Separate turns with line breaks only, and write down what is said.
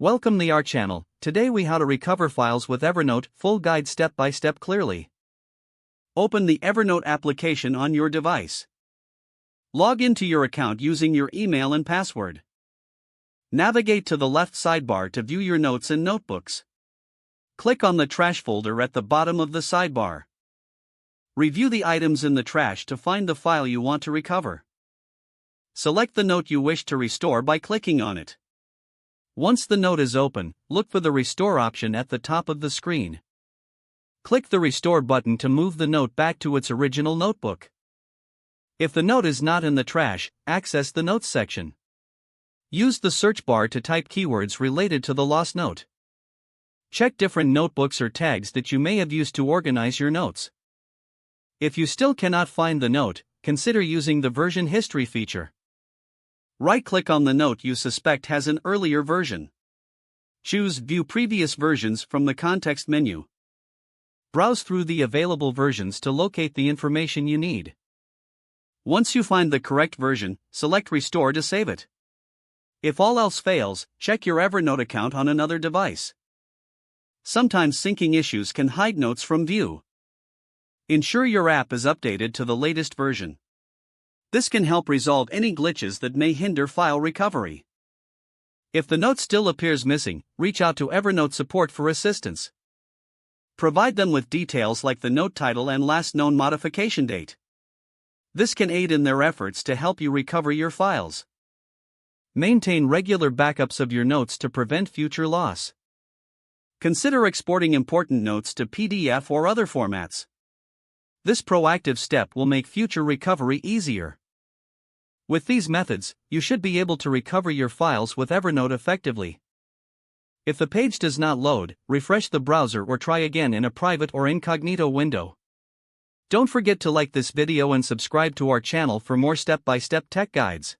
Welcome to our channel. Today we how to recover files with Evernote, full guide step by step clearly. Open the Evernote application on your device. Log into your account using your email and password. Navigate to the left sidebar to view your notes and notebooks. Click on the trash folder at the bottom of the sidebar. Review the items in the trash to find the file you want to recover. Select the note you wish to restore by clicking on it. Once the note is open, look for the Restore option at the top of the screen. Click the Restore button to move the note back to its original notebook. If the note is not in the trash, access the Notes section. Use the search bar to type keywords related to the lost note. Check different notebooks or tags that you may have used to organize your notes. If you still cannot find the note, consider using the version history feature. Right-click on the note you suspect has an earlier version. Choose View Previous Versions from the context menu. Browse through the available versions to locate the information you need. Once you find the correct version, select Restore to save it. If all else fails, check your Evernote account on another device. Sometimes syncing issues can hide notes from view. Ensure your app is updated to the latest version. This can help resolve any glitches that may hinder file recovery. If the note still appears missing, reach out to Evernote support for assistance. Provide them with details like the note title and last known modification date. This can aid in their efforts to help you recover your files. Maintain regular backups of your notes to prevent future loss. Consider exporting important notes to PDF or other formats. This proactive step will make future recovery easier. With these methods, you should be able to recover your files with Evernote effectively. If the page does not load, refresh the browser or try again in a private or incognito window. Don't forget to like this video and subscribe to our channel for more step-by-step tech guides.